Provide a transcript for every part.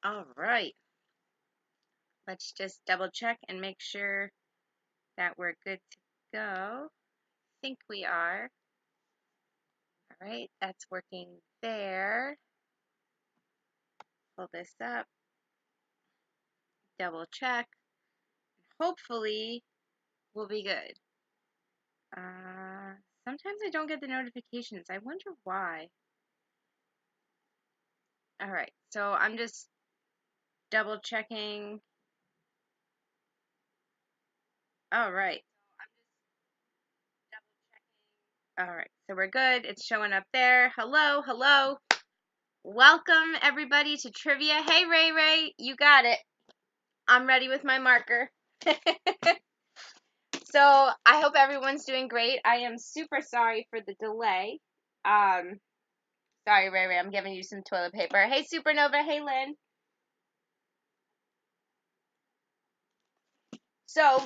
All right. Let's just double check and make sure that we're good to go. I think we are. All right, that's working there. Pull this up, double check. Hopefully, we'll be good. Sometimes I don't get the notifications. I wonder why. All right, so I'm just double checking. All right. All right, so we're good. It's showing up there. Hello, hello. Welcome everybody to trivia. Hey Ray Ray, you got it. I'm ready with my marker. So I hope everyone's doing great. I am super sorry for the delay. Sorry Ray Ray, I'm giving you some toilet paper. Hey Supernova, hey Lynn. So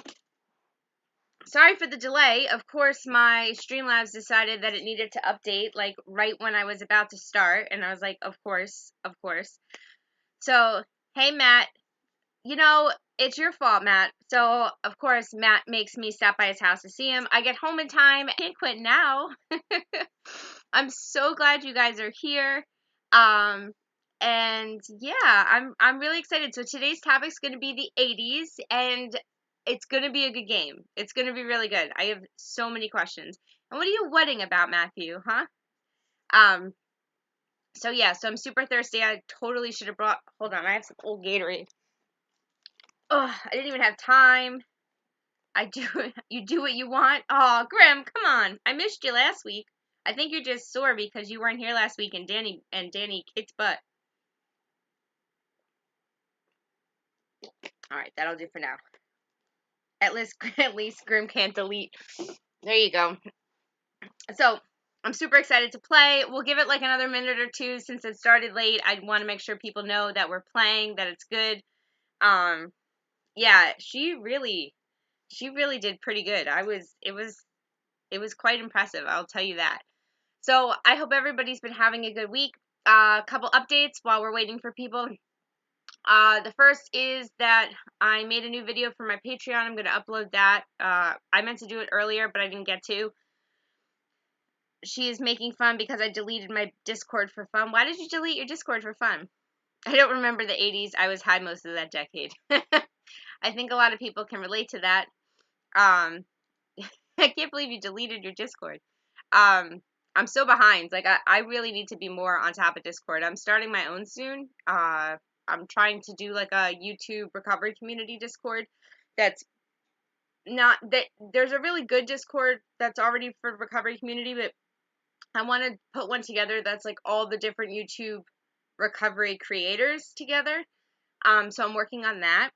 sorry for the delay. Of course, my Streamlabs decided that it needed to update like right when I was about to start, and I was like, of course, of course. So, hey Matt, you know, it's your fault, Matt. So, of course, Matt makes me stop by his house to see him. I get home in time. I can't quit now. I'm so glad you guys are here. Um, and yeah, I'm really excited. So today's topic is going to be the 80s, and it's going to be a good game. It's going to be really good. I have so many questions. And what are you wedding about, Matthew? Huh? Um, so yeah, so I'm super thirsty. I totally should have brought. Hold on, I have some old Gatorade. Oh, I didn't even have time. I do. You do what you want. Oh, Grim, come on. I missed you last week. I think you're just sore because you weren't here last week and Danny kicked butt. All right, that'll do for now. At least Grim can't delete. There you go. So I'm super excited to play. We'll give it like another minute or two since it started late. I want to make sure people know that we're playing, that it's good. Yeah, she really did pretty good. It was quite impressive. I'll tell you that. So I hope everybody's been having a good week. A couple updates while we're waiting for people. The first is that I made a new video for my Patreon. I'm going to upload that. I meant to do it earlier, but I didn't get to. She is making fun because I deleted my Discord for fun. Why did you delete your Discord for fun? I don't remember the 80s. I was high most of that decade. I think a lot of people can relate to that. Um, I can't believe you deleted your Discord. I'm so behind. Like, I really need to be more on top of Discord. I'm starting my own soon. I'm trying to do like a YouTube recovery community Discord that's not that there's a really good Discord that's already for recovery community, but I want to put one together that's like all the different YouTube recovery creators together. So I'm working on that.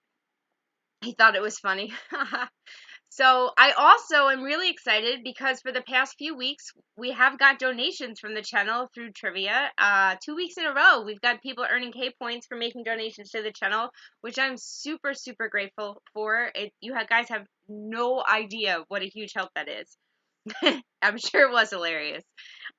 He thought it was funny. So I also am really excited because for the past few weeks, we have got donations from the channel through trivia. 2 weeks in a row, we've got people earning K points for making donations to the channel, which I'm super, super grateful for. You guys have no idea what a huge help that is. I'm sure it was hilarious.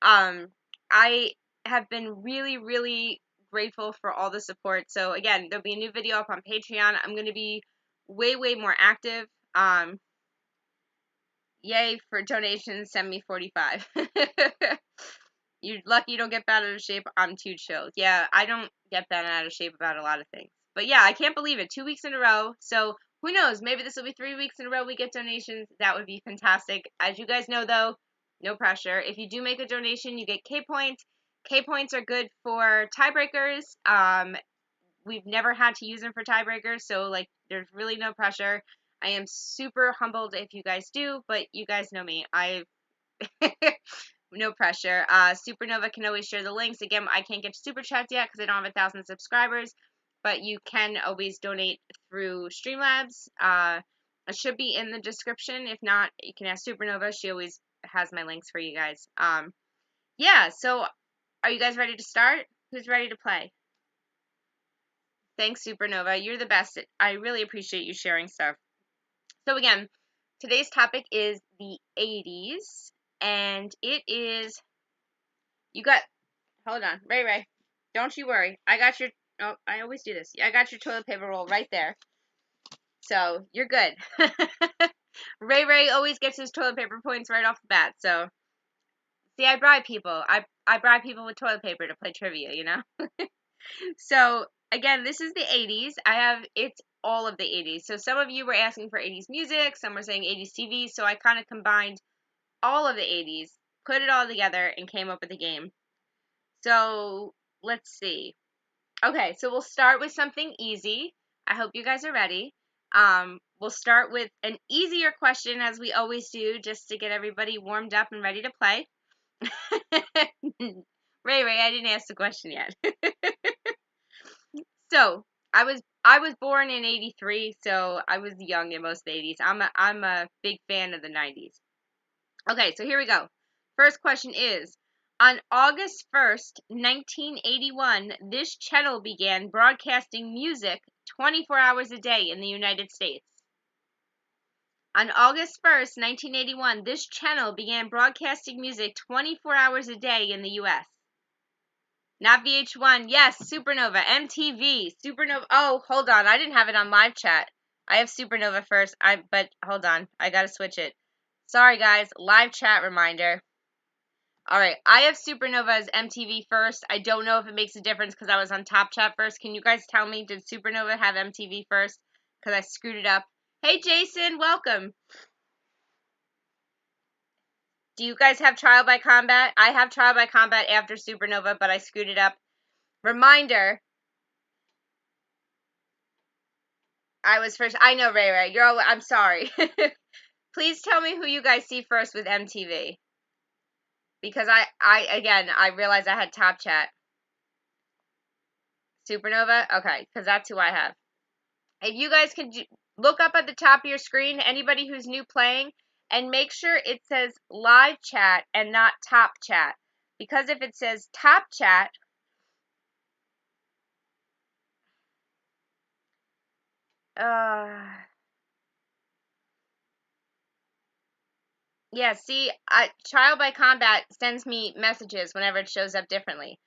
Um, I have been really, really grateful for all the support. So again, there'll be a new video up on Patreon. I'm going to be way, way more active. Yay for donations. Send me 45. You're lucky you don't get bent out of shape. I'm too chill. Yeah, I don't get bent out of shape about a lot of things. But yeah, I can't believe it. 2 weeks in a row. So who knows? Maybe this will be 3 weeks in a row we get donations. That would be fantastic. As you guys know, though, no pressure. If you do make a donation, you get K points. K points are good for tiebreakers. We've never had to use them for tiebreakers, so like there's really no pressure. I am super humbled if you guys do, but you guys know me. I no pressure. Supernova can always share the links. Again, I can't get super chats yet because I don't have 1,000 subscribers, but you can always donate through Streamlabs. It should be in the description. If not, you can ask Supernova. She always has my links for you guys. Yeah, so are you guys ready to start? Who's ready to play? Thanks, Supernova. You're the best. I really appreciate you sharing stuff. So again, today's topic is the 80s, and it is, hold on, Ray Ray, don't you worry. Oh, I always do this. I got your toilet paper roll right there. So, you're good. Ray always gets his toilet paper points right off the bat. So, see, I bribe people. I bribe people with toilet paper to play trivia, you know? So, again, this is the 80s. It's all of the 80s. So, some of you were asking for 80s music. Some were saying 80s TV. So, I kind of combined all of the 80s, put it all together, and came up with a game. So, let's see. Okay, so we'll start with something easy. I hope you guys are ready. We'll start with an easier question, as we always do, just to get everybody warmed up and ready to play. Ray, I didn't ask the question yet. So, I was born in '83, so I was young in most of the '80s. I'm a big fan of the '90s. Okay, so here we go. First question is, on August 1st, 1981, this channel began broadcasting music 24 hours a day in the United States. On August 1st, 1981, this channel began broadcasting music 24 hours a day in the US. Not VH1. Yes, Supernova. MTV. Supernova. Oh, hold on. I didn't have it on live chat. I have Supernova first. But hold on. I got to switch it. Sorry, guys. Live chat reminder. All right, I have Supernova as MTV first. I don't know if it makes a difference because I was on Top Chat first. Can you guys tell me, did Supernova have MTV first? Because I screwed it up. Hey, Jason, welcome. Do you guys have Trial by Combat? I have Trial by Combat after Supernova, but I screwed it up. Reminder. I was first. I know, Ray. I'm sorry. Please tell me who you guys see first with MTV. Because I realized I had Top Chat. Supernova? Okay, because that's who I have. If you guys can look up at the top of your screen, anybody who's new playing, and make sure it says live chat and not top chat. Because if it says top chat, yeah, see, Trial by Combat sends me messages whenever it shows up differently.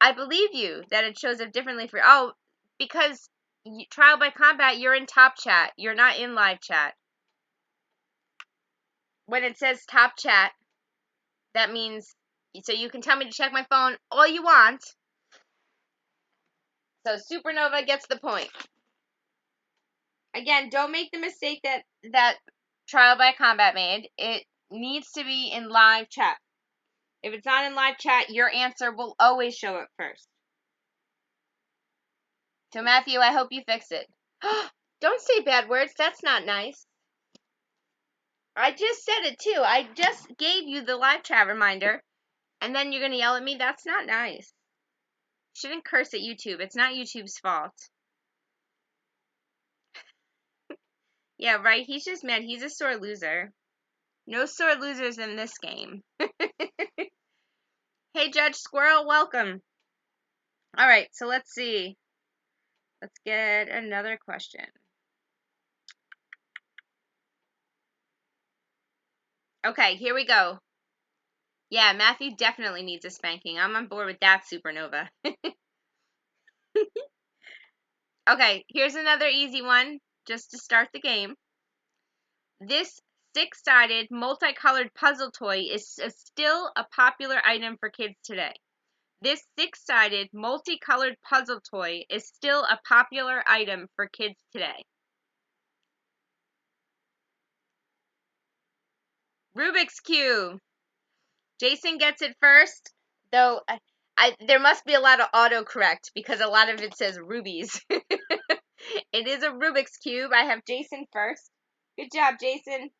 I believe you that it shows up differently for, because Trial by Combat, you're in top chat. You're not in live chat. When it says top chat, that means, so you can tell me to check my phone all you want. So Supernova gets the point. Again, don't make the mistake that Trial by Combat made. It needs to be in live chat. If it's not in live chat, your answer will always show up first. So Matthew, I hope you fix it. Don't say bad words. That's not nice. I just said it too. I just gave you the live chat reminder, and then you're going to yell at me? That's not nice. Shouldn't curse at YouTube. It's not YouTube's fault. Yeah, right. He's just mad. He's a sore loser. No sore losers in this game. Hey, Judge Squirrel, welcome. All right, so let's see. Let's get another question. Okay, here we go. Yeah, Matthew definitely needs a spanking. I'm on board with that, Supernova. Okay, here's another easy one, just to start the game. This six-sided, multicolored puzzle toy is still a popular item for kids today. This six-sided, multicolored puzzle toy is still a popular item for kids today. Rubik's Cube. Jason gets it first, though there must be a lot of autocorrect because a lot of it says rubies. It is a Rubik's Cube. I have Jason first. Good job, Jason.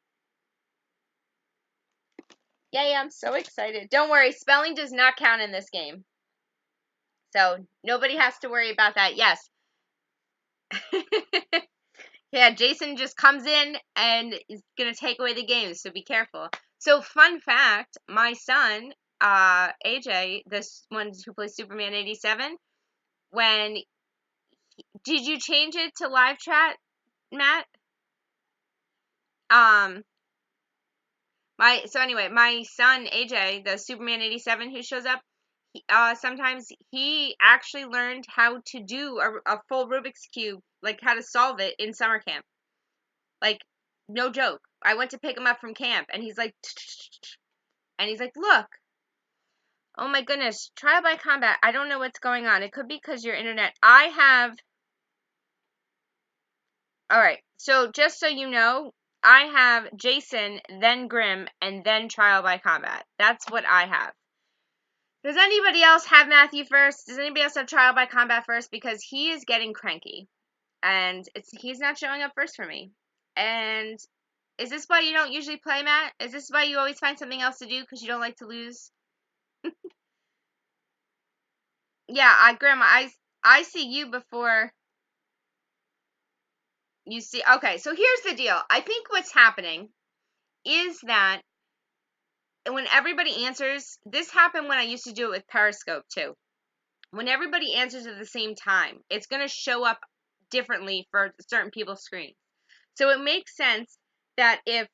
Yay, I'm so excited. Don't worry, spelling does not count in this game. So nobody has to worry about that. Yes. Yeah, Jason just comes in and is going to take away the game, so be careful. So fun fact, my son, AJ, this one who plays Superman 87, did you change it to live chat, Matt? My son AJ, the Superman 87 who shows up, sometimes he actually learned how to do a full Rubik's Cube, like how to solve it in summer camp. Like, no joke. I went to pick him up from camp, and he's like, and he's like, look. Oh my goodness, trial by combat. I don't know what's going on. It could be because your internet. Alright, so just so you know, I have Jason, then Grim, and then trial by combat. That's what I have. Does anybody else have Matthew first? Does anybody else have trial by combat first? Because he is getting cranky. And he's not showing up first for me. And is this why you don't usually play, Matt? Is this why you always find something else to do because you don't like to lose? Yeah, Grandma, I see you before you see. Okay, so here's the deal. I think what's happening is that when everybody answers, this happened when I used to do it with Periscope too. When everybody answers at the same time, it's going to show up differently for certain people's screens. So it makes sense that if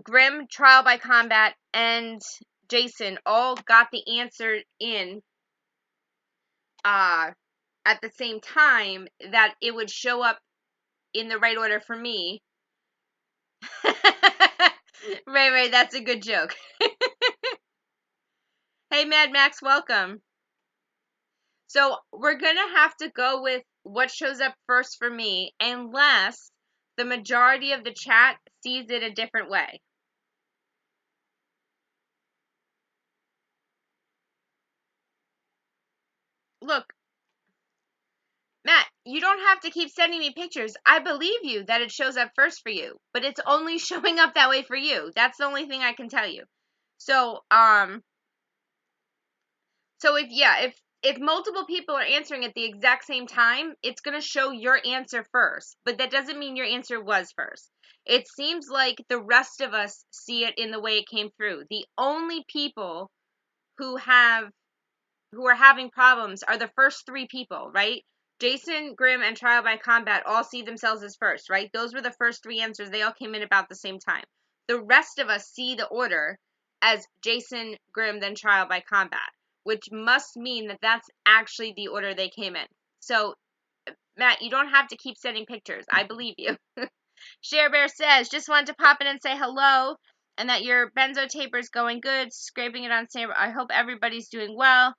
Grim, Trial by Combat, and Jason all got the answer in at the same time, that it would show up in the right order for me. Ray, that's a good joke. Hey, Mad Max, welcome. So we're going to have to go with what shows up first for me, unless the majority of the chat sees it a different way. Look, Matt, you don't have to keep sending me pictures. I believe you that it shows up first for you, but it's only showing up that way for you. That's the only thing I can tell you. So, if multiple people are answering at the exact same time, it's going to show your answer first, but that doesn't mean your answer was first. It seems like the rest of us see it in the way it came through. The only people who are having problems are the first three people, right? Jason, Grim, and Trial by Combat all see themselves as first, right? Those were the first three answers. They all came in about the same time. The rest of us see the order as Jason, Grim, then Trial by Combat, which must mean that that's actually the order they came in. So, Matt, you don't have to keep sending pictures. I believe you. Share Bear says, just wanted to pop in and say hello, and that your benzo taper is going good, scraping it on saber. I hope everybody's doing well.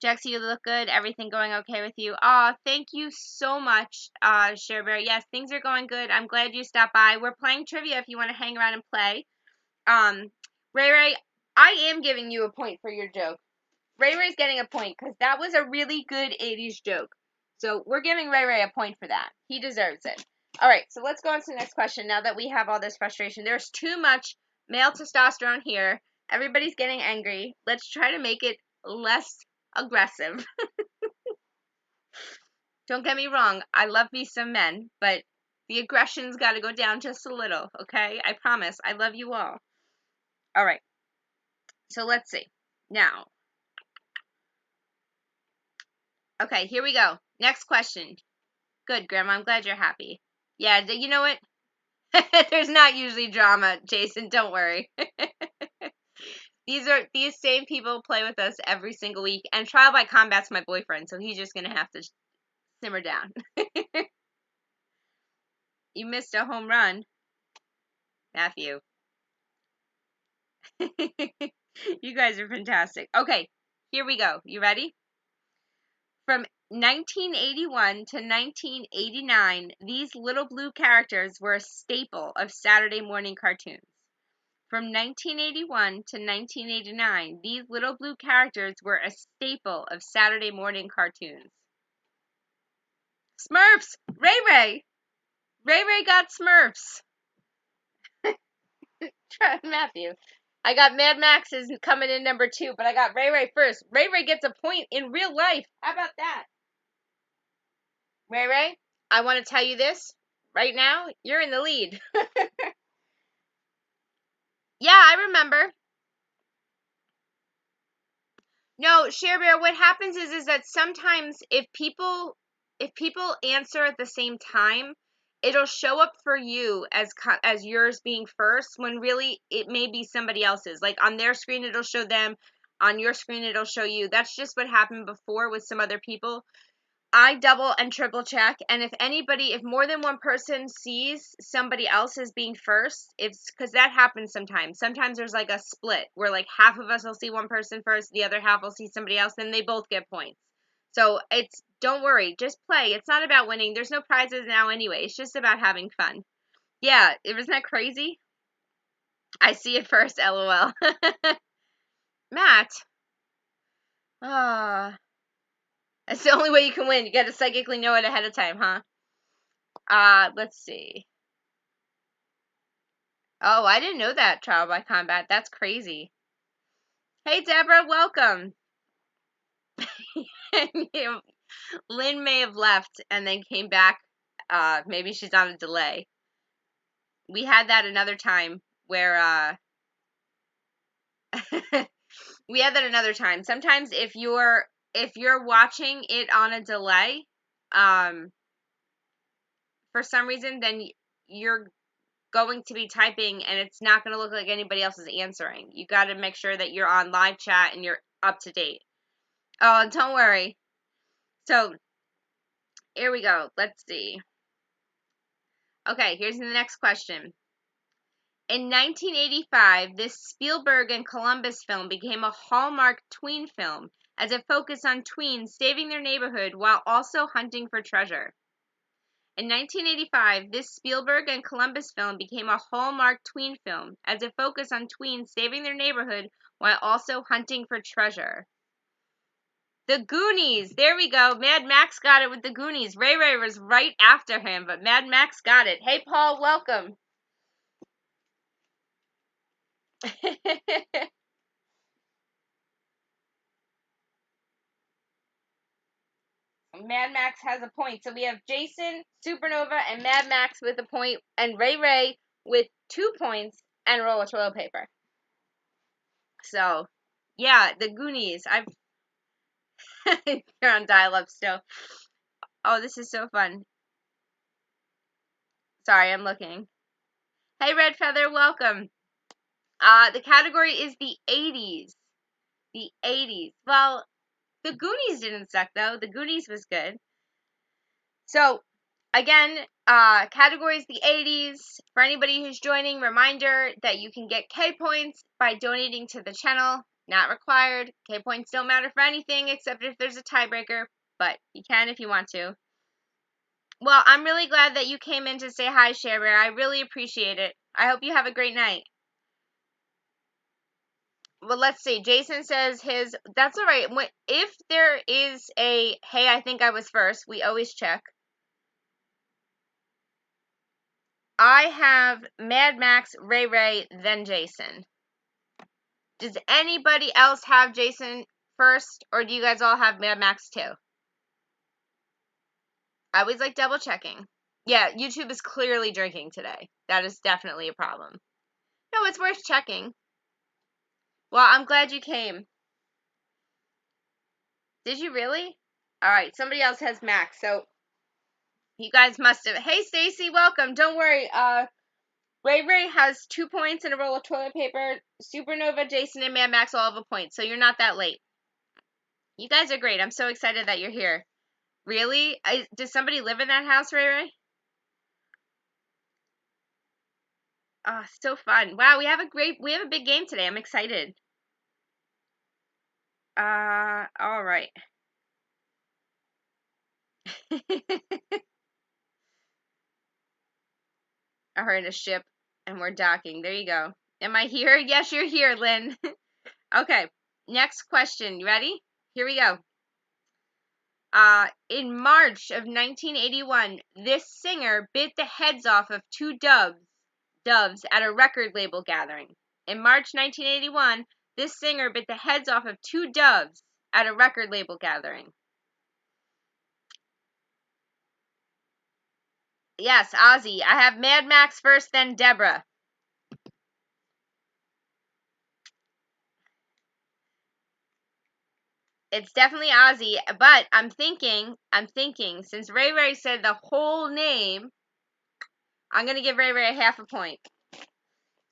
Jexi, you look good. Everything going okay with you? Aw, thank you so much, Share Bear. Yes, things are going good. I'm glad you stopped by. We're playing trivia if you want to hang around and play. Ray, I am giving you a point for your joke. Ray's getting a point because that was a really good 80s joke. So we're giving Ray a point for that. He deserves it. All right, so let's go on to the next question now that we have all this frustration. There's too much male testosterone here. Everybody's getting angry. Let's try to make it less aggressive. Don't get me wrong. I love me some men, but the aggression's got to go down just a little, okay? I promise. I love you all. All right. So let's see. Now, okay, here we go. Next question. Good, Grandma. I'm glad you're happy. Yeah, you know what? There's not usually drama, Jason. Don't worry. These same people play with us every single week. And Trial by Combat's my boyfriend, so he's just gonna have to simmer down. You missed a home run, Matthew. You guys are fantastic. Okay, here we go. You ready? From 1981 to 1989, these little blue characters were a staple of Saturday morning cartoons. From 1981 to 1989, these little blue characters were a staple of Saturday morning cartoons. Smurfs! Ray got Smurfs. Matthew. I got Mad Max is coming in number 2, but I got Ray first. Ray gets a point in real life. How about that? Ray, I want to tell you this. Right now, you're in the lead. Yeah, I remember. No, Share Bear, what happens is that sometimes if people answer at the same time, it'll show up for you as yours being first when really it may be somebody else's. Like on their screen it'll show them, on your screen it'll show you. That's just what happened before with some other people. I double and triple check, and if more than one person sees somebody else as being first, it's because that happens sometimes. Sometimes there's like a split where like half of us will see one person first, the other half will see somebody else, then they both get points. So don't worry, just play. It's not about winning. There's no prizes now anyway. It's just about having fun. Yeah, isn't that crazy? I see it first, LOL. Matt. Ah. That's the only way you can win. You gotta psychically know it ahead of time, huh? Let's see. Oh, I didn't know that, Trial by Combat. That's crazy. Hey, Deborah, welcome. Lynn may have left and then came back. Maybe she's on a delay. We had that another time where, we had that another time. Sometimes if you're watching it on a delay, for some reason, then you're going to be typing and it's not going to look like anybody else is answering. You got to make sure that you're on live chat and you're up to date. Oh, don't worry. So, here we go. Let's see. Okay, here's the next question. In 1985, this Spielberg and Columbus film became a Hallmark tween film as it focused on tweens saving their neighborhood while also hunting for treasure. In 1985, this Spielberg and Columbus film became a Hallmark tween film as it focused on tweens saving their neighborhood while also hunting for treasure. The Goonies. There we go. Mad Max got it with the Goonies. Ray Ray was right after him, but Mad Max got it. Hey, Paul, welcome. Mad Max has a point. So we have Jason, Supernova, and Mad Max with a point, and Ray Ray with 2 points and a roll of toilet paper. So, yeah, the Goonies. You're on dial-up still. Oh, this is so fun. Sorry, I'm looking. Hey, Red Feather, welcome. The category is the 80s. The 80s. Well, the Goonies didn't suck, though. The Goonies was good. So, again, categories the 80s. For anybody who's joining, reminder that you can get K points by donating to the channel. Not required. K points don't matter for anything except if there's a tiebreaker, but you can if you want to. Well, I'm really glad that you came in to say hi, Cher Bear. I really appreciate it. I hope you have a great night. Well, let's see. Jason says his. That's all right. If there is a, hey, I think I was first, we always check. I have Mad Max, Ray Ray, then Jason. Does anybody else have Jason first, or do you guys all have Mad Max too? I always like double checking. Yeah, YouTube is clearly drinking today. That is definitely a problem. No, it's worth checking. Well, I'm glad you came. Did you really? All right, somebody else has Max, so you guys must have. Hey, Stacy, welcome. Don't worry. Ray Ray has 2 points and a roll of toilet paper. Supernova, Jason, and Mad Max all have a point, so you're not that late. You guys are great. I'm so excited that you're here. Really? Does somebody live in that house, Ray Ray? Oh, so fun. Wow, we have a big game today. I'm excited. All right. Are in a ship and we're docking. There you go. Am I here? Yes, you're here, Lynn. Okay. Next question. You ready? Here we go. In March of 1981, this singer bit the heads off of 2 doves at a record label gathering. In March 1981, this singer bit the heads off of 2 doves at a record label gathering. Yes, Ozzy. I have Mad Max first, then Deborah. It's definitely Ozzy, but I'm thinking, since Ray Ray said the whole name, I'm going to give Ray Ray a half a point.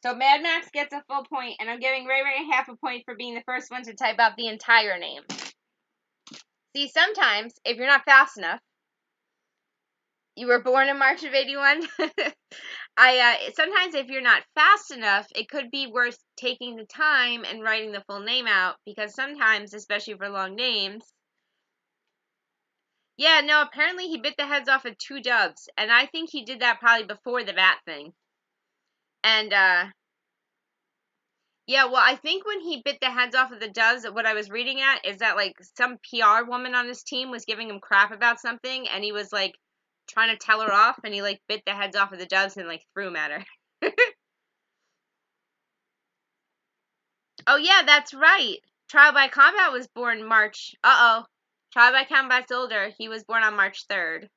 So So Mad Max gets a full point, and I'm giving Ray Ray half a point for being the first one to type out the entire name. See, sometimes, if you're not fast enough, you were born in March of 81. Sometimes if you're not fast enough, it could be worth taking the time and writing the full name out, because sometimes, especially for long names. Yeah, no, apparently he bit the heads off of 2 doves, and I think he did that probably before the bat thing. And, yeah, well, I think when he bit the heads off of the doves, what I was reading at is that, like, some PR woman on his team was giving him crap about something, and he was, like, trying to tell her off, and he, like, bit the heads off of the doves and, like, threw them at her. Oh, yeah, that's right. Trial by Combat was born March. Uh-oh. Trial by Combat's older. He was born on March 3rd.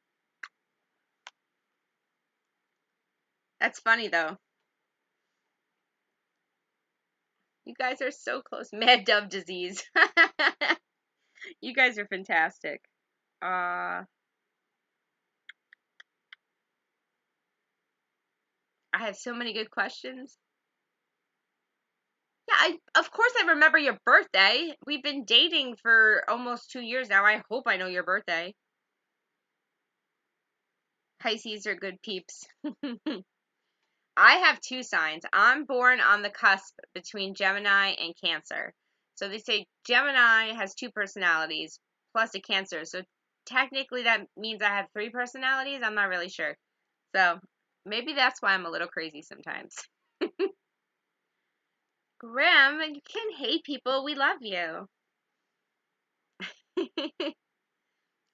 That's funny, though. You guys are so close. Mad Dove Disease. You guys are fantastic. I have so many good questions. Yeah, of course I remember your birthday. We've been dating for almost 2 years now. I hope I know your birthday. Pisces are good peeps. I have 2 signs. I'm born on the cusp between Gemini and Cancer. So they say Gemini has 2 personalities plus a Cancer. So technically that means I have 3 personalities. I'm not really sure. So maybe that's why I'm a little crazy sometimes. Grim, you can hate people. We love you.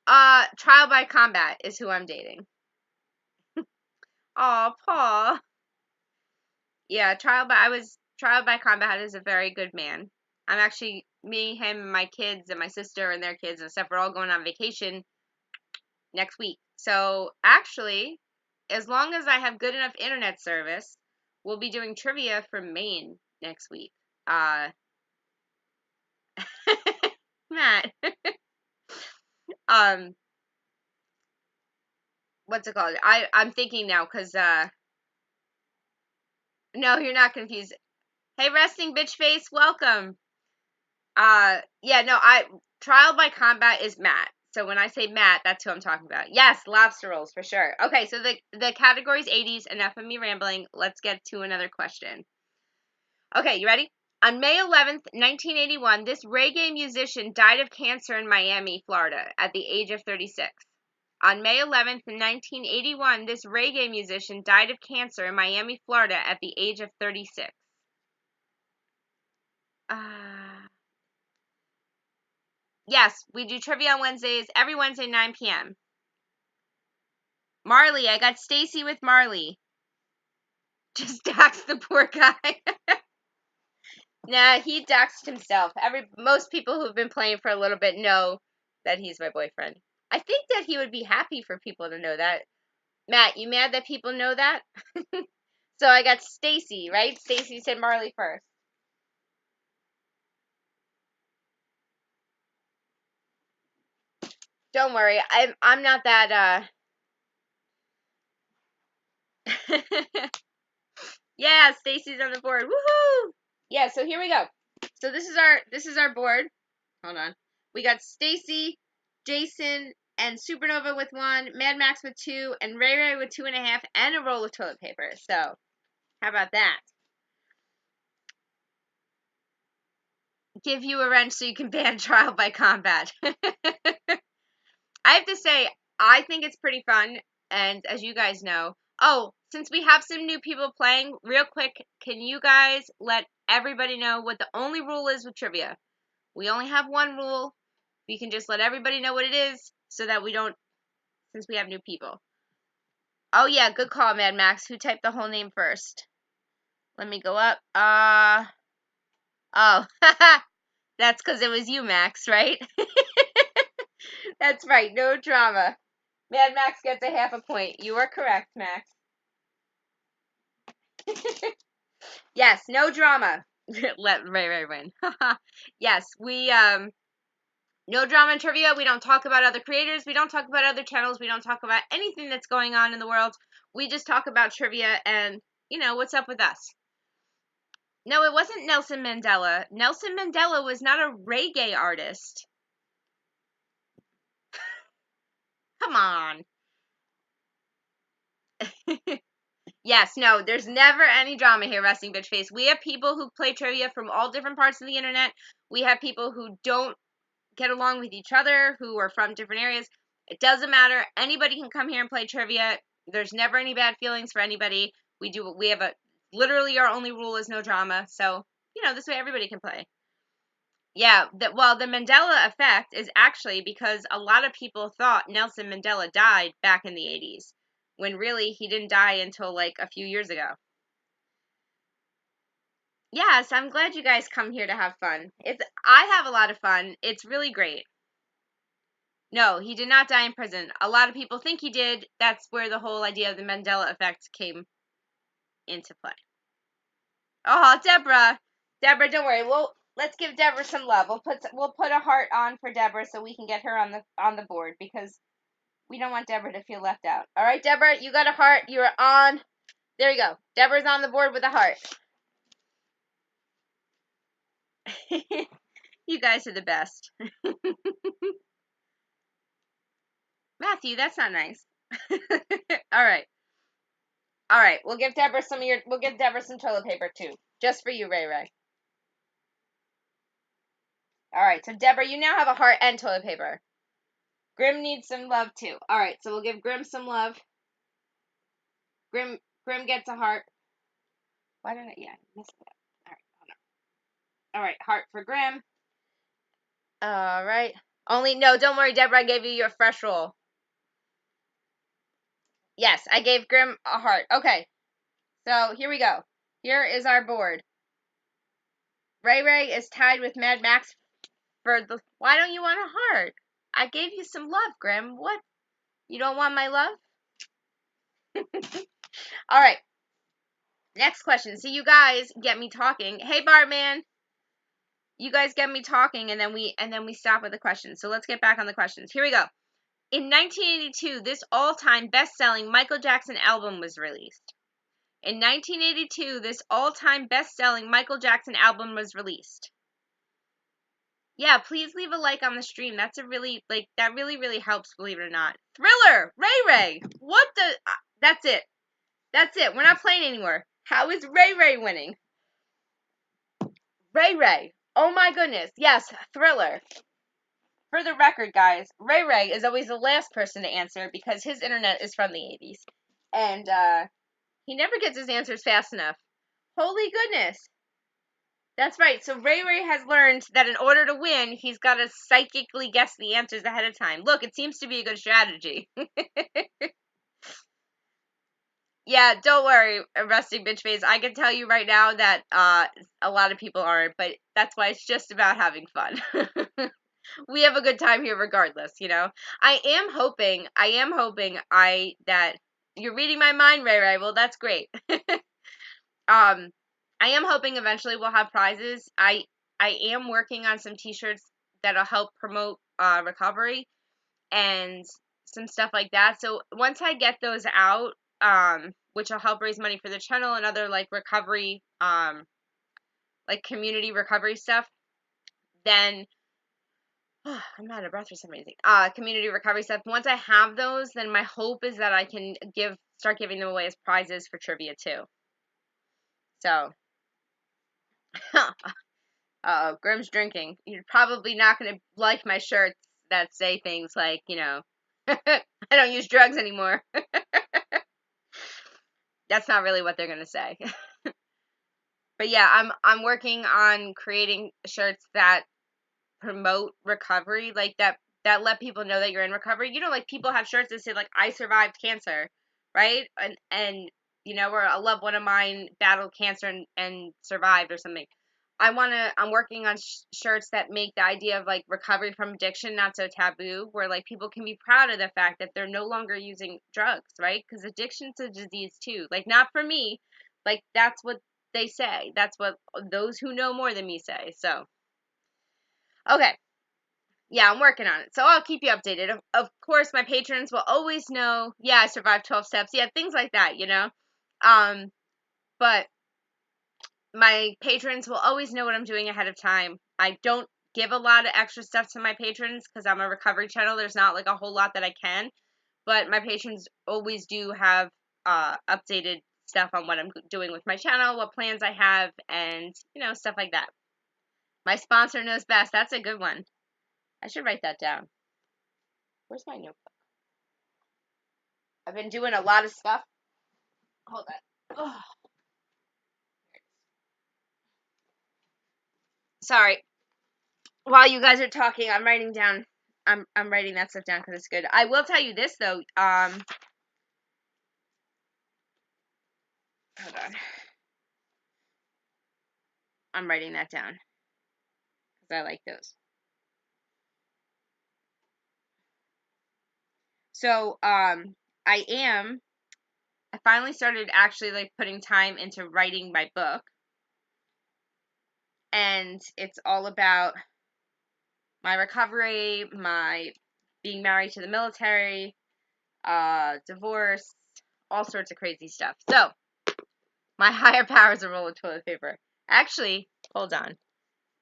Trial by Combat is who I'm dating. Aw, Paul. Yeah, Trial by Combat is a very good man. I'm actually, me, him, and my kids, and my sister, and their kids and stuff, we're all going on vacation next week. So, actually, as long as I have good enough internet service, we'll be doing trivia from Maine next week. Matt. What's it called? I'm thinking now, because, no, you're not confused. Hey, resting bitch face, welcome. Yeah, no, Trial by Combat is Matt. So when I say Matt, that's who I'm talking about. Yes, lobster rolls for sure. Okay, so the category's 80s. Enough of me rambling. Let's get to another question. Okay, you ready? On May 11th, 1981, this reggae musician died of cancer in Miami, Florida, at the age of 36. On May 11th, 1981, this reggae musician died of cancer in Miami, Florida, at the age of 36. Yes, we do trivia on Wednesdays, every Wednesday, 9 p.m. Marley, I got Stacy with Marley. Just doxed the poor guy. Nah, he doxed himself. Most people who've been playing for a little bit know that he's my boyfriend. I think that he would be happy for people to know that. Matt, you mad that people know that? So I got Stacy, right? Stacy said Marley first. Don't worry, I'm not that Yeah, Stacy's on the board. Woohoo! Yeah, so here we go. So this is our board. Hold on. We got Stacy, Jason, and Supernova with 1, Mad Max with 2, and Ray Ray with 2.5, and a roll of toilet paper. So, how about that? Give you a wrench so you can ban Trial by Combat. I have to say, I think it's pretty fun, and as you guys know, since we have some new people playing, real quick, can you guys let everybody know what the only rule is with trivia? We only have one rule. We can just let everybody know what it is so that we don't, since we have new people. Oh, yeah, good call, Mad Max. Who typed the whole name first? Let me go up. Oh, that's because it was you, Max, right? That's right, no drama. Mad Max gets a half a point. You are correct, Max. Yes, no drama. Let Ray win. Yes, we, no drama in trivia. We don't talk about other creators. We don't talk about other channels. We don't talk about anything that's going on in the world. We just talk about trivia and, what's up with us. No, it wasn't Nelson Mandela. Nelson Mandela was not a reggae artist. Come on. Yes, no, there's never any drama here, Resting Bitch Face. We have people who play trivia from all different parts of the internet. We have people who don't get along with each other, who are from different areas. It doesn't matter. Anybody can come here and play trivia. There's never any bad feelings for anybody. We have literally our only rule is no drama. So, this way everybody can play. Yeah, the Mandela effect is actually because a lot of people thought Nelson Mandela died back in the 80s, when really he didn't die until like a few years ago. Yes, I'm glad you guys come here to have fun. I have a lot of fun. It's really great. No, he did not die in prison. A lot of people think he did. That's where the whole idea of the Mandela effect came into play. Oh, Deborah, don't worry. Let's give Deborah some love. We'll put a heart on for Deborah so we can get her on the board, because we don't want Deborah to feel left out. All right, Deborah, you got a heart. You're on. There you go. Deborah's on the board with a heart. You guys are the best. Matthew, that's not nice. All right. All right. We'll give Deborah some toilet paper too. Just for you, Ray Ray. All right. So Deborah, you now have a heart and toilet paper. Grim needs some love too. All right. So we'll give Grim some love. Grim gets a heart. Why didn't I? Yeah, I missed that. All right. Hold on. All right. Heart for Grim. All right. No, don't worry, Deborah. I gave you your fresh roll. Yes, I gave Grim a heart. Okay. So here we go. Here is our board. Ray Ray is tied with Mad Max for the. Why don't you want a heart? I gave you some love, Grim. What? You don't want my love? All right. Next question. See, you guys get me talking. Hey, Bartman. You guys get me talking, and then we stop with the questions. So let's get back on the questions. Here we go. In 1982, this all-time best-selling Michael Jackson album was released. In 1982, this all-time best-selling Michael Jackson album was released. Yeah, please leave a like on the stream. That's that really, really helps, believe it or not. Thriller! Ray! What the? That's it. That's it. We're not playing anymore. How is Ray winning? Ray. Oh my goodness. Yes, Thriller. For the record, guys, Ray is always the last person to answer because his internet is from the 80s. And he never gets his answers fast enough. Holy goodness. That's right. So Ray has learned that in order to win, he's got to psychically guess the answers ahead of time. Look, it seems to be a good strategy. Yeah, don't worry, Rusty Bitch Face. I can tell you right now that a lot of people aren't, but that's why it's just about having fun. We have a good time here regardless, I am hoping that you're reading my mind, Ray. Well, that's great. I am hoping eventually we'll have prizes. I am working on some t-shirts that'll help promote recovery and some stuff like that. So once I get those out, which will help raise money for the channel and other like recovery, like community recovery stuff, then I'm out of breath for some reason. Community recovery stuff. Once I have those, then my hope is that I can start giving them away as prizes for trivia too. So, Grim's drinking. You're probably not going to like my shirts that say things like, I don't use drugs anymore. That's not really what they're going to say. But yeah, I'm working on creating shirts that promote recovery, like that let people know that you're in recovery. Like people have shirts that say like I survived cancer, right? And or a loved one of mine battled cancer and survived or something. I'm working on shirts that make the idea of like recovery from addiction not so taboo, where like people can be proud of the fact that they're no longer using drugs, right? Because addiction's a disease too. Like not for me, like that's what they say. That's what those who know more than me say. So, okay. Yeah, I'm working on it. So I'll keep you updated. Of course, my patrons will always know, yeah, I survived 12 steps. Yeah, things like that, But my patrons will always know what I'm doing ahead of time. I don't give a lot of extra stuff to my patrons because I'm a recovery channel. There's not like a whole lot that I can, but my patrons always do have updated stuff on what I'm doing with my channel, what plans I have, and stuff like that. My sponsor knows best. That's a good one. I should write that down. Where's my notebook? I've been doing a lot of stuff. Hold on. Oh. Sorry. While you guys are talking, I'm writing down. I'm writing that stuff down because it's good. I will tell you this though. Hold on. I'm writing that down because I like those. So I finally started actually like putting time into writing my book, and it's all about my recovery, my being married to the military, divorce, all sorts of crazy stuff. So, my higher power is a roll of toilet paper. Actually, hold on.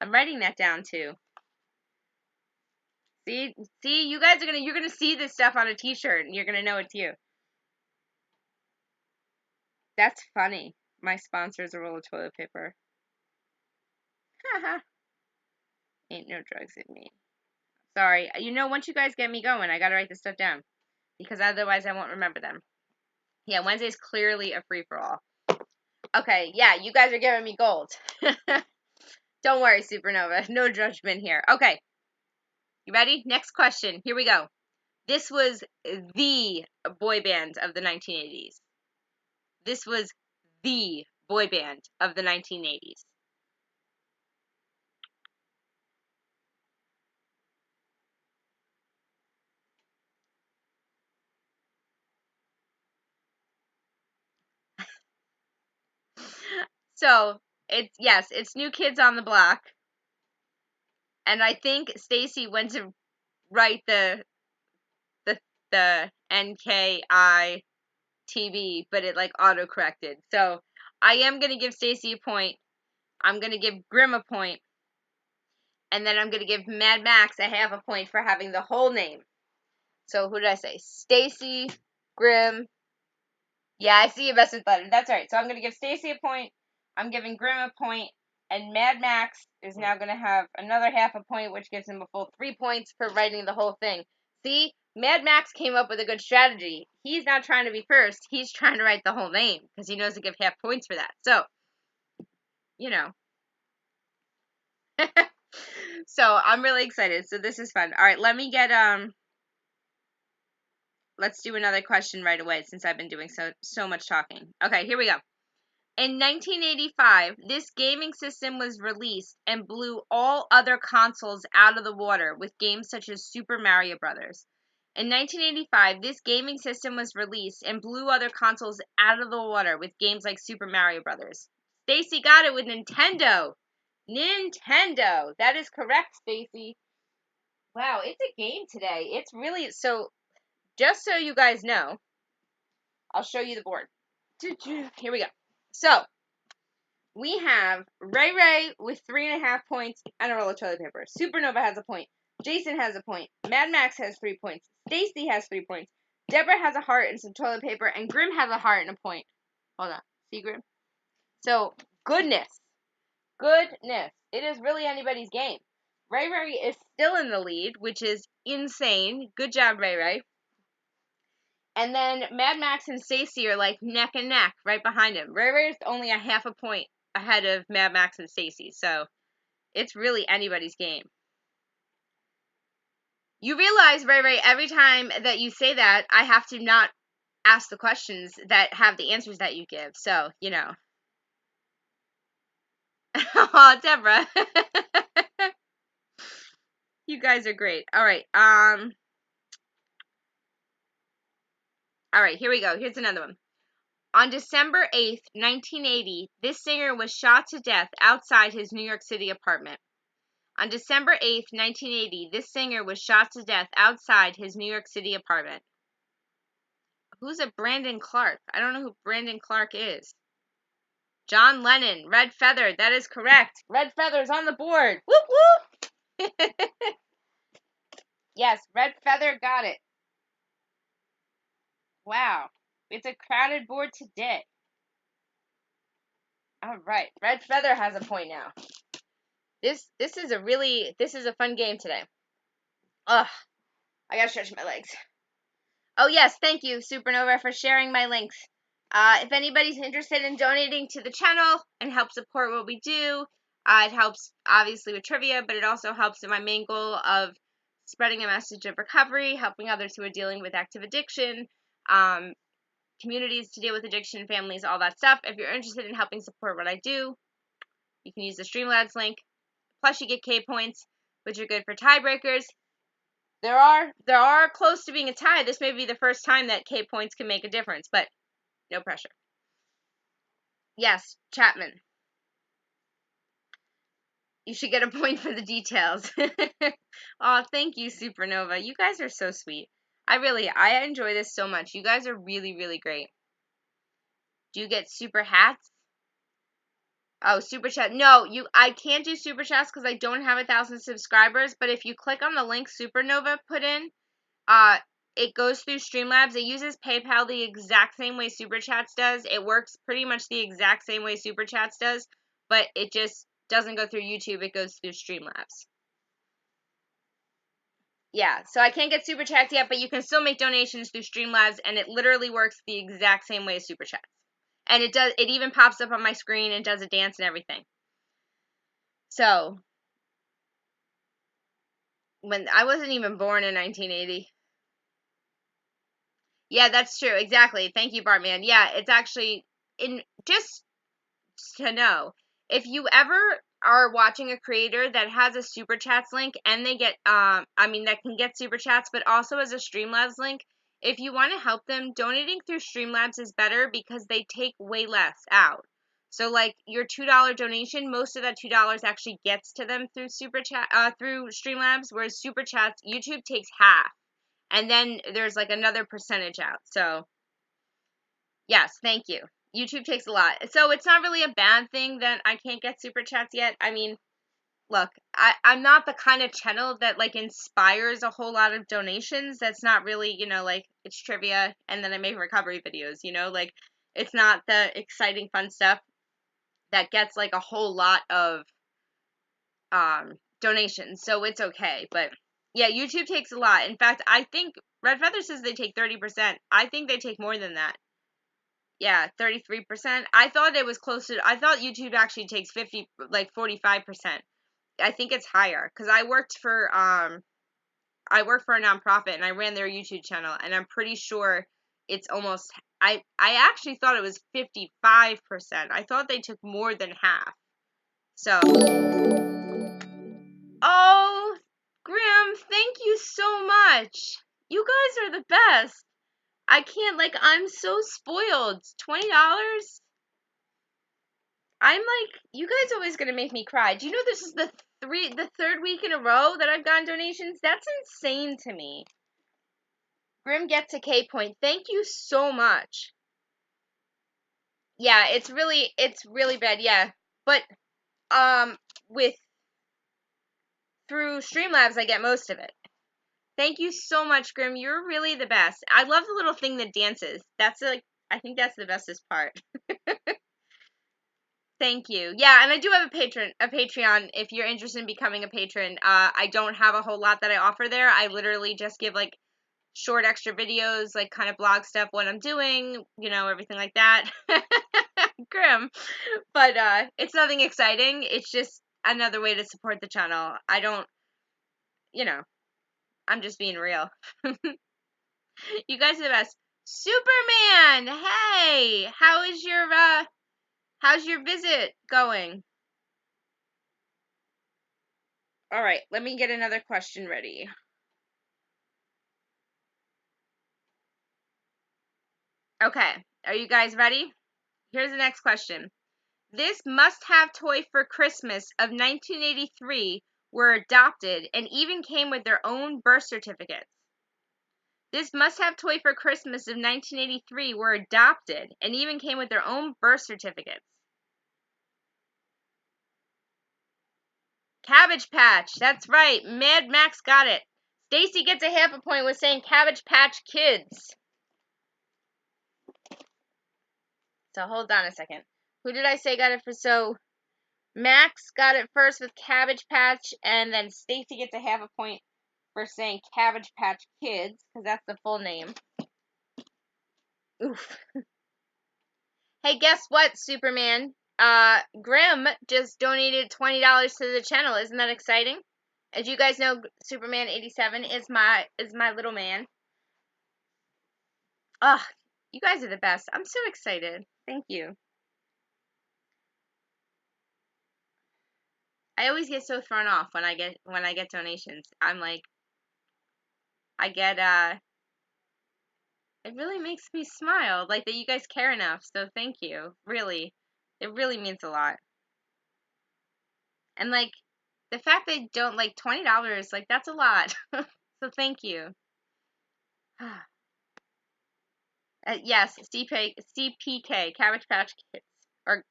I'm writing that down too. See, you guys are you're gonna see this stuff on a t-shirt and you're gonna know it's you. That's funny. My sponsor is a roll of toilet paper. Haha. Ain't no drugs in me. Sorry. Once you guys get me going, I gotta write this stuff down. Because otherwise I won't remember them. Yeah, Wednesday's clearly a free-for-all. Okay, yeah, you guys are giving me gold. Don't worry, Supernova. No judgment here. Okay. You ready? Next question. Here we go. This was the boy band of the 1980s. This was the boy band of the 1980s. So, it's New Kids on the Block. And I think Stacy went to write the NKITB, but it like auto-corrected. So, I am going to give Stacy a point. I'm going to give Grimm a point. And then I'm going to give Mad Max a half a point for having the whole name. So, who did I say? Stacy, Grimm. Yeah, I see you messed with butter. That's right. So, I'm going to give Stacy a point. I'm giving Grimm a point. And Mad Max is now going to have another half a point, which gives him a full 3 points for writing the whole thing. See? Mad Max came up with a good strategy. He's not trying to be first. He's trying to write the whole name because he knows to give half points for that. So, So, I'm really excited. So, this is fun. All right, let me get, let's do another question right away since I've been doing so much talking. Okay, here we go. In 1985, this gaming system was released and blew all other consoles out of the water with games such as Super Mario Bros. In 1985, this gaming system was released and blew other consoles out of the water with games like Super Mario Bros. Stacy got it with Nintendo. Nintendo. That is correct, Stacy. Wow, it's a game today. It's really so. Just so you guys know, I'll show you the board. Here we go. So, we have Ray Ray with 3.5 points and a roll of toilet paper. Supernova has a point. Jason has a point. Mad Max has 3 points. Stacy has 3 points. Deborah has a heart and some toilet paper. And Grimm has a heart and a point. Hold on. See, Grimm? So, goodness. Goodness. It is really anybody's game. Ray Ray is still in the lead, which is insane. Good job, Ray Ray. And then Mad Max and Stacy are like neck and neck right behind him. Ray Ray's only a half a point ahead of Mad Max and Stacy. So it's really anybody's game. You realize, Ray Ray, every time that you say that, I have to not ask the questions that have the answers that you give. So, Oh, Deborah. You guys are great. All right. All right, here we go. Here's another one. On December 8th, 1980, this singer was shot to death outside his New York City apartment. On December 8th, 1980, this singer was shot to death outside his New York City apartment. Who's a Brandon Clark? I don't know who Brandon Clark is. John Lennon, Red Feather. That is correct. Red Feather's on the board. Whoop, whoop. Yes, Red Feather got it. Wow. It's a crowded board today. All right. Red Feather has a point now. This is a fun game today. Ugh. I gotta stretch my legs. Oh yes, thank you, Supernova, for sharing my links. If anybody's interested in donating to the channel and help support what we do, it helps obviously with trivia, but it also helps in my main goal of spreading a message of recovery, helping others who are dealing with active addiction, communities to deal with addiction, families, all that stuff. If you're interested in helping support what I do, you can use the Streamlabs link. Plus, you get K points, which are good for tiebreakers. There are close to being a tie. This may be the first time that K points can make a difference, but no pressure. Yes, Chapman. You should get a point for the details. Oh, thank you, Supernova. You guys are so sweet. I enjoy this so much. You guys are really, really great. Do you get super hats? Oh, super chat. No, I can't do super chats because I don't have 1,000 subscribers. But if you click on the link Supernova put in, it goes through Streamlabs. It uses PayPal the exact same way Super Chats does. It works pretty much the exact same way Super Chats does, but it just doesn't go through YouTube. It goes through Streamlabs. Yeah, so I can't get Super Chats yet, but you can still make donations through Streamlabs, and it literally works the exact same way as Super Chats. And it even pops up on my screen and does a dance and everything. So, when I wasn't even born in 1980. Yeah, that's true. Exactly. Thank you, Bartman. Yeah, it's actually just to know, if you ever are watching a creator that has a super chats link and they get that can get super chats but also has a Streamlabs link, if you want to help them, donating through Streamlabs is better because they take way less out. So like your $2 donation, most of that $2 actually gets to them through through Streamlabs, whereas super chats YouTube takes half. And then there's like another percentage out. So yes, thank you. YouTube takes a lot. So it's not really a bad thing that I can't get super chats yet. I mean, look, I'm not the kind of channel that like inspires a whole lot of donations. That's not really, like it's trivia and then I make recovery videos, like it's not the exciting fun stuff that gets like a whole lot of donations. So it's okay. But yeah, YouTube takes a lot. In fact, I think Red Feather says they take 30%. I think they take more than that. Yeah, 33%. I thought it was closer. I thought YouTube actually takes 45%. I think it's higher because I worked for a nonprofit and I ran their YouTube channel and I'm pretty sure it's almost. I actually thought it was 55%. I thought they took more than half. So, oh, Grim, thank you so much. You guys are the best. I can't, I'm so spoiled. $20? I'm like, you guys are always gonna make me cry. Do you know this is the third week in a row that I've gotten donations? That's insane to me. Grim gets a K point. Thank you so much. Yeah, it's really bad, yeah. But with through Streamlabs I get most of it. Thank you so much, Grim. You're really the best. I love the little thing that dances. That's I think that's the bestest part. Thank you. Yeah, and I do have a Patreon if you're interested in becoming a patron. I don't have a whole lot that I offer there. I literally just give like short extra videos, like kind of blog stuff, what I'm doing, everything like that. Grim. But it's nothing exciting. It's just another way to support the channel. I don't, I'm just being real. You guys are the best. Superman, hey, how's your visit going? All right, let me get another question ready. Okay, are you guys ready? Here's the next question. This must-have toy for Christmas of 1983 were adopted and even came with their own birth certificates. This must-have toy for Christmas of 1983 were adopted and even came with their own birth certificates. Cabbage Patch. That's right. Mad Max got it. Stacy gets a half a point with saying Cabbage Patch Kids. So hold on a second. Who did I say got it for? So Max got it first with Cabbage Patch, and then Stacy gets a half a point for saying Cabbage Patch Kids, because that's the full name. Oof. Hey, guess what, Superman? Grim just donated $20 to the channel. Isn't that exciting? As you guys know, Superman 87 is my little man. Ugh, you guys are the best. I'm so excited. Thank you. I always get so thrown off when I get donations. I'm like, it really makes me smile, like that you guys care enough. So thank you. Really, it really means a lot. And like the fact they don't like $20, like that's a lot. So thank you. Yes, CPK, Cabbage Patch Kids, or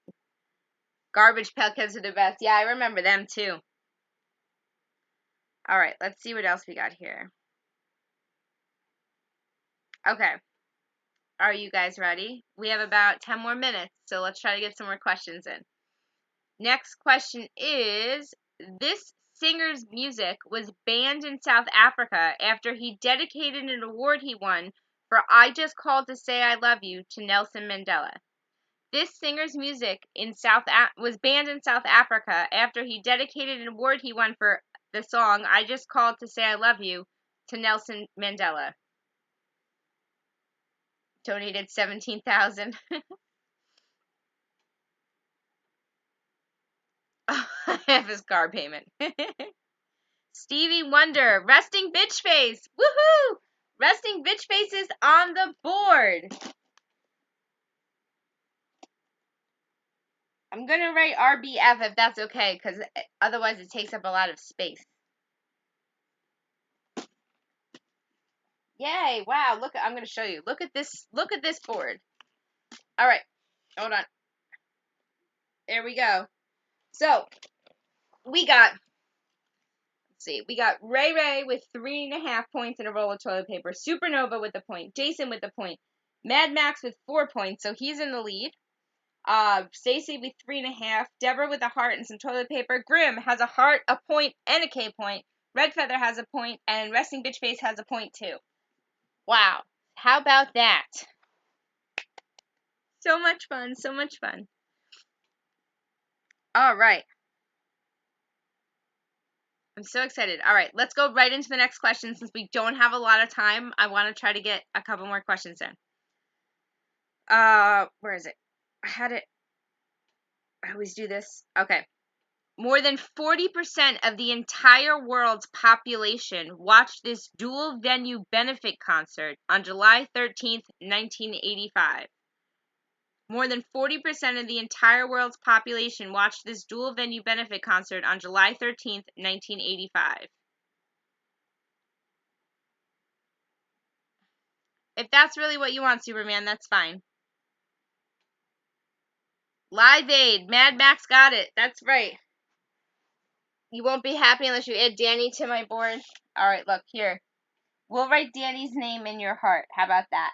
Garbage Pail Kids are the best. Yeah, I remember them too. All right, let's see what else we got here. Okay. Are you guys ready? We have about 10 more minutes, so let's try to get some more questions in. Next question is, this singer's music was banned in South Africa after he dedicated an award he won for I Just Called to Say I Love You to Nelson Mandela. This singer's music was banned in South Africa after he dedicated an award he won for the song I Just Called to Say I Love You to Nelson Mandela. Donated $17,000. Half his car payment. Stevie Wonder, Resting Bitch Face. Woohoo! Resting Bitch Face is on the board. I'm going to write RBF if that's okay, because otherwise it takes up a lot of space. Yay, wow, look, I'm going to show you. Look at this board. All right, hold on. There we go. So, we got Ray Ray with 3.5 points and a roll of toilet paper. Supernova with a point. Jason with a point. Mad Max with 4 points, so he's in the lead. Stacy with 3.5. Deborah with a heart and some toilet paper. Grim has a heart, a point, and a K point. Red Feather has a point, and Resting Bitch Face has a point too. Wow. How about that? So much fun, so much fun. All right. I'm so excited. All right, let's go right into the next question. Since we don't have a lot of time, I want to try to get a couple more questions in. Where is it? I always do this. Okay. More than 40% of the entire world's population watched this dual venue benefit concert on July 13th, 1985. More than 40% of the entire world's population watched this dual venue benefit concert on July 13th, 1985. If that's really what you want, Superman, that's fine. Live Aid. Mad Max got it. That's right. You won't be happy unless you add Danny to my board. All right, look, here. We'll write Danny's name in your heart. How about that?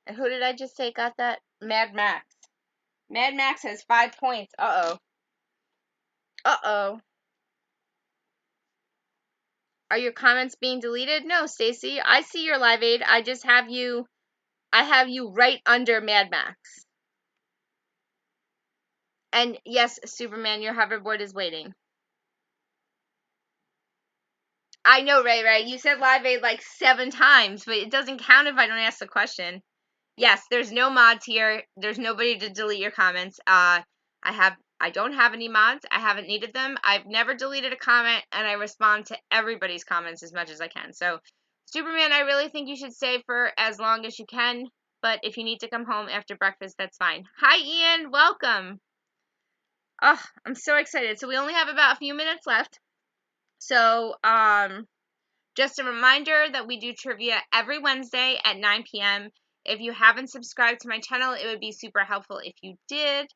And who did I just say got that? Mad Max. Mad Max has 5 points. Uh-oh. Uh-oh. Are your comments being deleted? No, Stacy. I see your Live Aid. I have you right under Mad Max. And yes, Superman, your hoverboard is waiting. I know, Ray. You said Live Aid like 7 times, but it doesn't count if I don't ask the question. Yes, there's no mods here. There's nobody to delete your comments. I don't have any mods. I haven't needed them. I've never deleted a comment, and I respond to everybody's comments as much as I can. So, Superman, I really think you should stay for as long as you can, but if you need to come home after breakfast, that's fine. Hi, Ian. Welcome. Oh, I'm so excited. So, we only have about a few minutes left. So, just a reminder that we do trivia every Wednesday at 9 p.m. If you haven't subscribed to my channel, it would be super helpful if you did.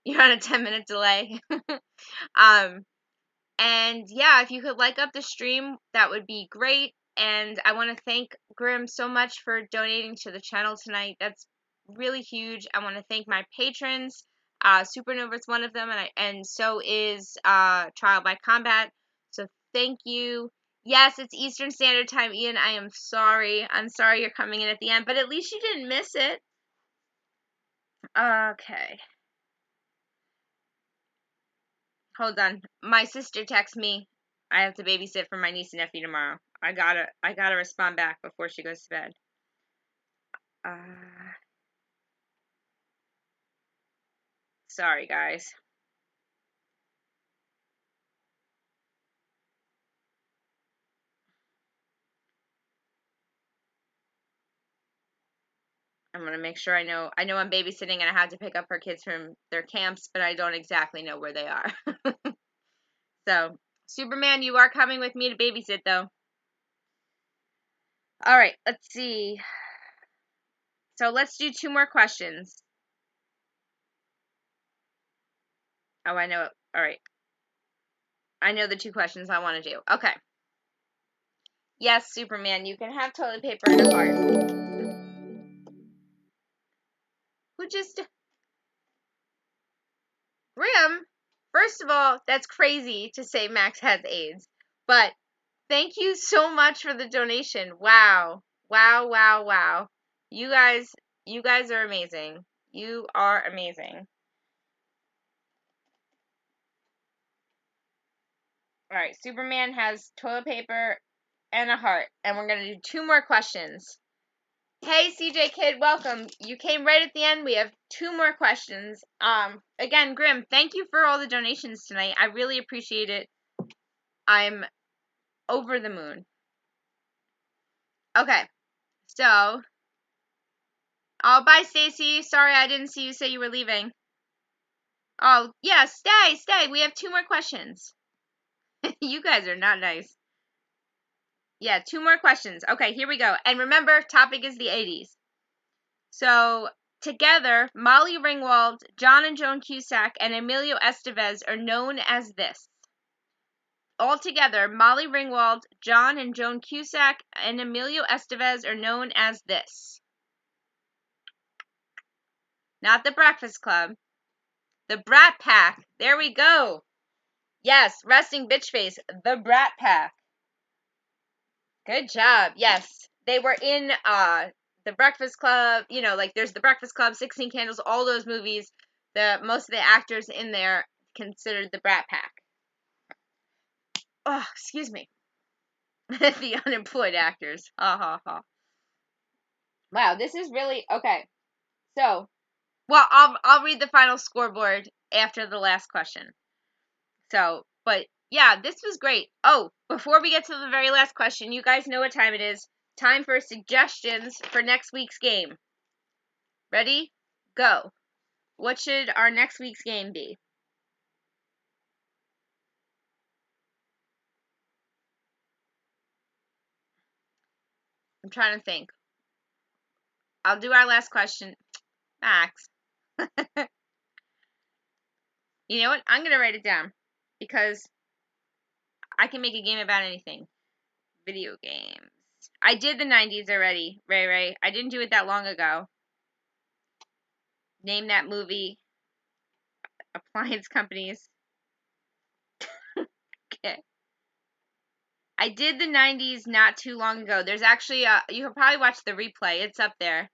You're on a 10-minute delay. um, and yeah, if you could like up the stream, that would be great. And I want to thank Grim so much for donating to the channel tonight. That's really huge. I want to thank my patrons. Supernova is one of them, and so is Trial by Combat. So thank you. Yes, it's Eastern Standard Time, Ian. I am sorry. I'm sorry you're coming in at the end, but at least you didn't miss it. Okay. Hold on. My sister texts me. I have to babysit for my niece and nephew tomorrow. I gotta respond back before she goes to bed. Sorry guys. I'm gonna make sure I know I'm babysitting and I have to pick up her kids from their camps, but I don't exactly know where they are. So, Superman, you are coming with me to babysit though. Alright, let's see. So let's do 2 more questions. Oh, I know it. Alright. I know the 2 questions I want to do. Okay. Yes, Superman, you can have toilet paper and a heart. Who just... Grim, first of all, that's crazy to say Max has AIDS. But thank you so much for the donation. Wow. Wow, wow, wow. You guys are amazing. You are amazing. Alright, Superman has toilet paper and a heart. And we're going to do 2 more questions. Hey, CJ Kid, welcome. You came right at the end. We have 2 more questions. Again, Grim, thank you for all the donations tonight. I really appreciate it. I'm over the moon. Okay, so, oh, bye, Stacy. Sorry I didn't see you say you were leaving. Oh, yeah, stay. We have 2 more questions. You guys are not nice. Yeah, 2 more questions. Okay, here we go. And remember, topic is the 80s. So, together, Molly Ringwald, John and Joan Cusack, and Emilio Estevez are known as this. Altogether, Molly Ringwald, John and Joan Cusack, and Emilio Estevez are known as this. Not the Breakfast Club. The Brat Pack. There we go. Yes, resting bitch face. The Brat Pack. Good job. Yes. They were in The Breakfast Club, you know, like there's The Breakfast Club, 16 Candles, all those movies. Most of the actors in there considered the Brat Pack. Oh, excuse me. The unemployed actors. Ha ha ha. Wow, this is really okay. So, well, I'll read the final scoreboard after the last question. So, but yeah, this was great. Oh, before we get to the very last question, you guys know what time it is. Time for suggestions for next week's game. Ready? Go. What should our next week's game be? I'm trying to think. I'll do our last question. Max. You know what? I'm going to write it down because I can make a game about anything. Video games. I did the 90s already, Ray. I didn't do it that long ago. Name that movie. Appliance companies. Okay. I did the 90s not too long ago. There's actually you can probably watch the replay. It's up there.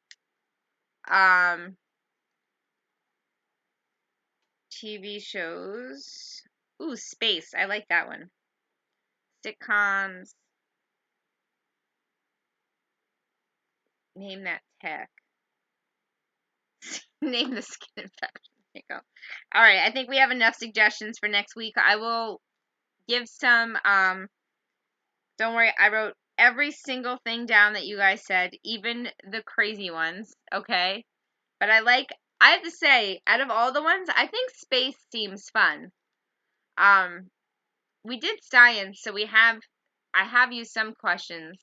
TV shows. Ooh, space. I like that one. Sitcoms. Name that tech. Name the skin infection. There you go. All right, I think we have enough suggestions for next week. I will give some don't worry, I wrote every single thing down that you guys said, even the crazy ones, okay? But I have to say, out of all the ones, I think space seems fun. We did science, so I have used some questions.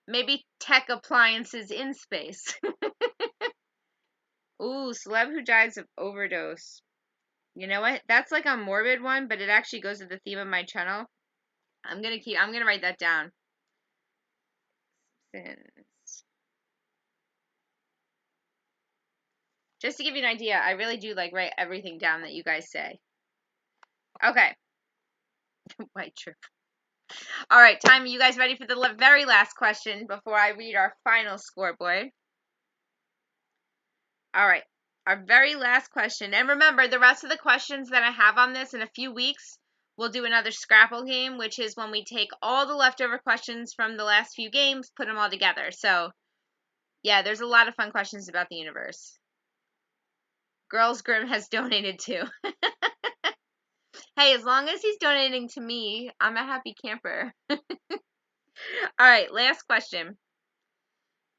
Maybe tech appliances in space. Ooh, celeb who dies of overdose. You know what? That's like a morbid one, but it actually goes with the theme of my channel. I'm gonna write that down. Just to give you an idea, I really do like write everything down that you guys say. Okay. White trip. All right, time. You guys ready for the very last question before I read our final scoreboard? All right. Our very last question. And remember, the rest of the questions that I have on this in a few weeks, we'll do another Scrapple game, which is when we take all the leftover questions from the last few games, put them all together. So, yeah, there's a lot of fun questions about the universe. Girls Grimm has donated too. Hey, as long as he's donating to me, I'm a happy camper. All right, last question.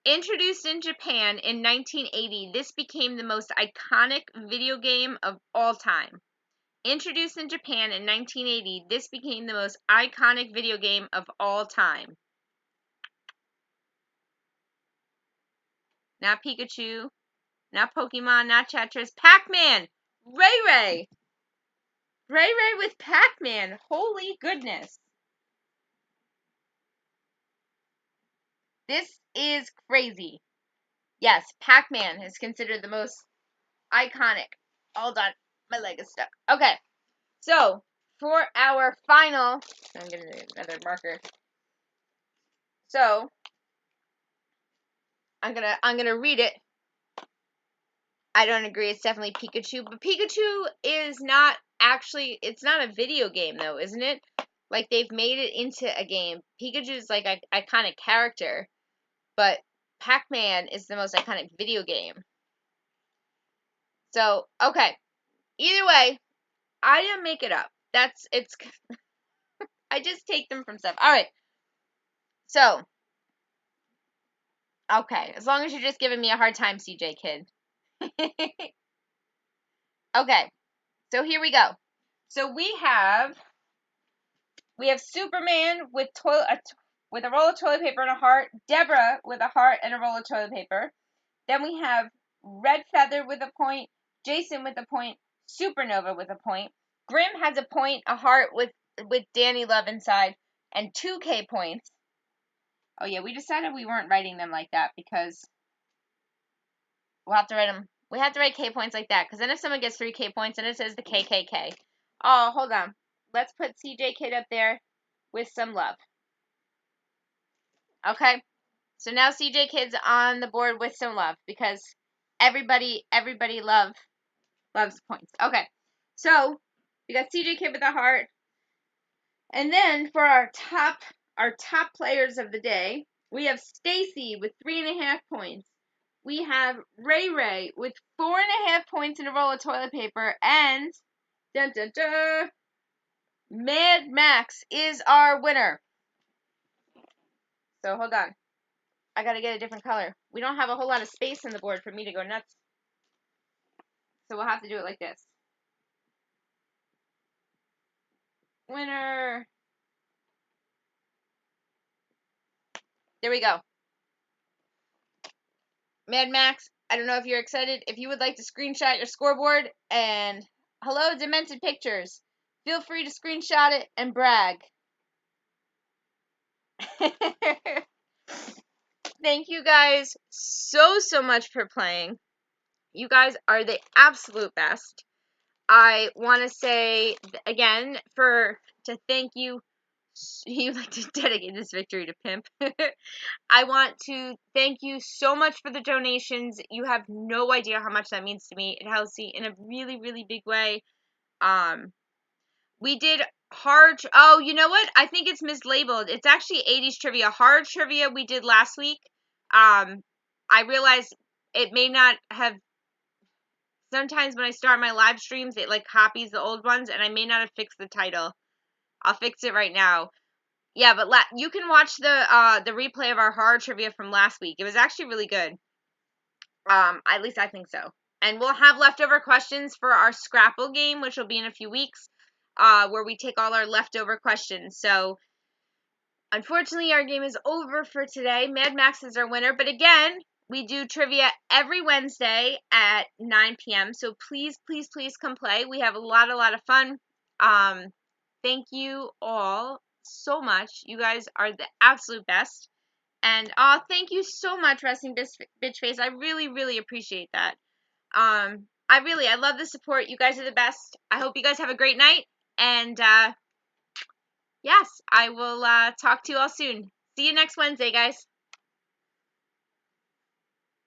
Introduced in Japan in 1980, this became the most iconic video game of all time. Introduced in Japan in 1980, this became the most iconic video game of all time. Not Pikachu, not Pokemon, not Tetris, Pac-Man! Ray Ray! Ray Ray with Pac-Man! Holy goodness! This is crazy. Yes, Pac-Man is considered the most iconic. All done. My leg is stuck. Okay, so for our final, I'm getting another marker. So I'm gonna read it. I don't agree. It's definitely Pikachu, but Pikachu is not actually. It's not a video game though, isn't it? Like they've made it into a game. Pikachu's like an iconic character, but Pac-Man is the most iconic video game. So okay. Either way, I didn't make it up. It's. I just take them from stuff. All right. So, okay. As long as you're just giving me a hard time, CJ Kid. Okay. So here we go. So we have Superman with with a roll of toilet paper and a heart. Deborah with a heart and a roll of toilet paper. Then we have Red Feather with a point. Jason with a point. Supernova with a point. Grim has a point, a heart with Danny Love inside, and 2K points. Oh yeah, we decided we weren't writing them like that because we'll have to write them. We have to write K points like that because then if someone gets 3K points, then it says the KKK. Oh, hold on. Let's put CJ Kid up there with some love. Okay. So now CJ Kid's on the board with some love because everybody loves points. Okay. So we got CJ Kid with a heart. And then for our top players of the day, we have Stacy with 3.5 points. We have Ray Ray with 4.5 points in a roll of toilet paper, and dun, dun, dun, Mad Max is our winner. So hold on, I gotta get a different color. We don't have a whole lot of space on the board for me to go nuts, so we'll have to do it like this. Winner. There we go. Mad Max, I don't know if you're excited. If you would like to screenshot your scoreboard and hello, Demented Pictures, feel free to screenshot it and brag. Thank you guys so much for playing. You guys are the absolute best. I want to say again to thank you. You like to dedicate this victory to Pimp. I want to thank you so much for the donations. You have no idea how much that means to me. It helps me in a really, really big way. We did hard. Oh, you know what? I think it's mislabeled. It's actually 80s trivia. Hard trivia we did last week. I realized it may not have. Sometimes when I start my live streams, it like copies the old ones, and I may not have fixed the title. I'll fix it right now. Yeah, but you can watch the replay of our horror trivia from last week. It was actually really good. At least I think so. And we'll have leftover questions for our Scrapple game, which will be in a few weeks, where we take all our leftover questions. So, unfortunately, our game is over for today. Mad Max is our winner. But again, We do trivia every Wednesday at 9 p.m. So please, please, please come play. We have a lot of fun. Thank you all so much. You guys are the absolute best. And thank you so much, Wrestling Bitch Face. I really, really appreciate that. I love the support. You guys are the best. I hope you guys have a great night. And yes, I will talk to you all soon. See you next Wednesday, guys.